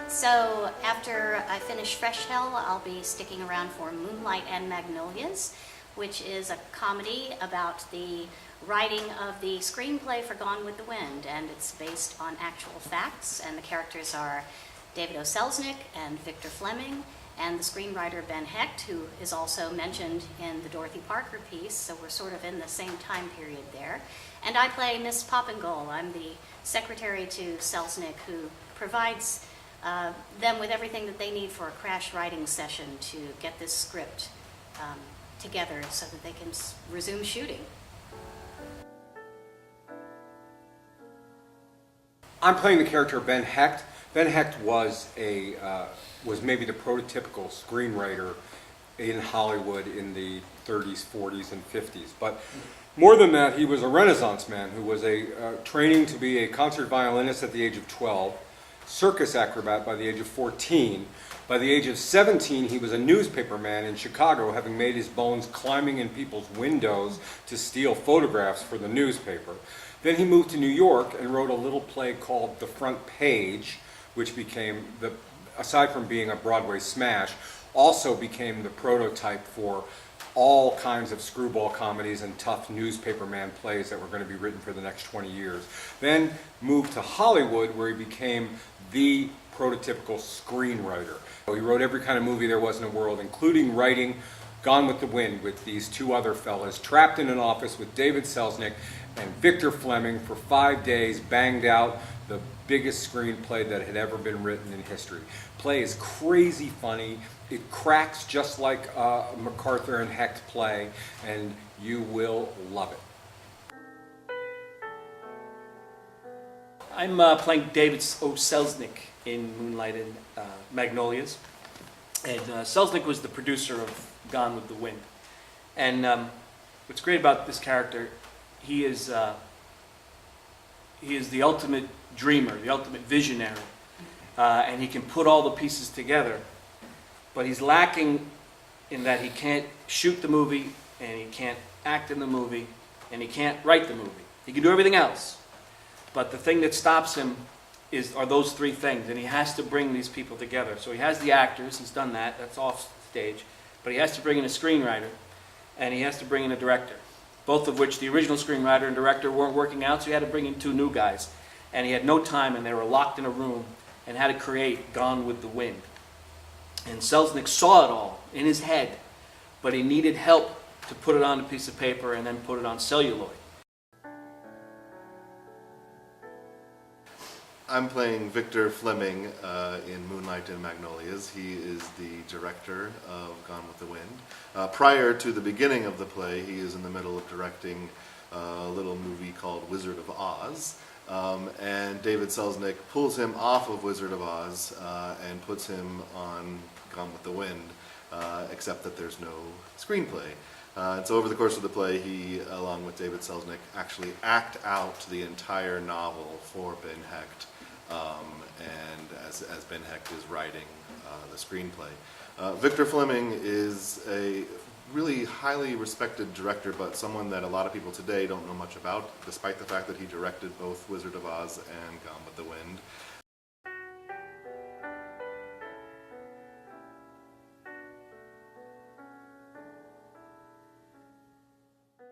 So after I finish Fresh Hell, I'll be sticking around for Moonlight and Magnolias, which is a comedy about the writing of the screenplay for Gone with the Wind, and it's based on actual facts, and the characters are David O. Selznick and Victor Fleming, and the screenwriter Ben Hecht, who is also mentioned in the Dorothy Parker piece, so we're sort of in the same time period there. And I play Miss Poppingold. I'm the secretary to Selznick, who provides them with everything that they need for a crash writing session to get this script together so that they can resume shooting. I'm playing the character Ben Hecht. Ben Hecht was maybe the prototypical screenwriter in Hollywood in the 30s, 40s, and 50s. But more than that, he was a Renaissance man who was training to be a concert violinist at the age of 12, circus acrobat by the age of 14. By the age of 17, he was a newspaper man in Chicago, having made his bones climbing in people's windows to steal photographs for the newspaper. Then he moved to New York and wrote a little play called The Front Page, which became, aside from being a Broadway smash, also became the prototype for all kinds of screwball comedies and tough newspaperman plays that were going to be written for the next 20 years. Then moved to Hollywood, where he became the prototypical screenwriter. He wrote every kind of movie there was in the world, including writing Gone with the Wind with these two other fellas, trapped in an office with David Selznick and Victor Fleming for 5 days, banged out the biggest screenplay that had ever been written in history. Play is crazy funny. It cracks just like a MacArthur and Hecht play, and you will love it. I'm playing David O. Selznick in Moonlight and Magnolias. And Selznick was the producer of Gone with the Wind. And what's great about this character, he is the ultimate dreamer, the ultimate visionary. And he can put all the pieces together. But he's lacking in that he can't shoot the movie, and he can't act in the movie, and he can't write the movie. He can do everything else. But the thing that stops him are those three things, and he has to bring these people together. So he has the actors, he's done that, that's off stage, but he has to bring in a screenwriter, and he has to bring in a director, both of which the original screenwriter and director weren't working out, so he had to bring in two new guys. And he had no time, and they were locked in a room and had to create Gone with the Wind. And Selznick saw it all in his head, but he needed help to put it on a piece of paper and then put it on celluloid. I'm playing Victor Fleming in Moonlight and Magnolias. He is the director of Gone with the Wind. Prior to the beginning of the play, he is in the middle of directing a little movie called Wizard of Oz. And David Selznick pulls him off of Wizard of Oz and puts him on Gone with the Wind, except that there's no screenplay. And so over the course of the play, he, along with David Selznick, actually act out the entire novel for Ben Hecht, and as Ben Hecht is writing the screenplay. Victor Fleming is a really highly respected director, but someone that a lot of people today don't know much about, despite the fact that he directed both Wizard of Oz and Gone with the Wind.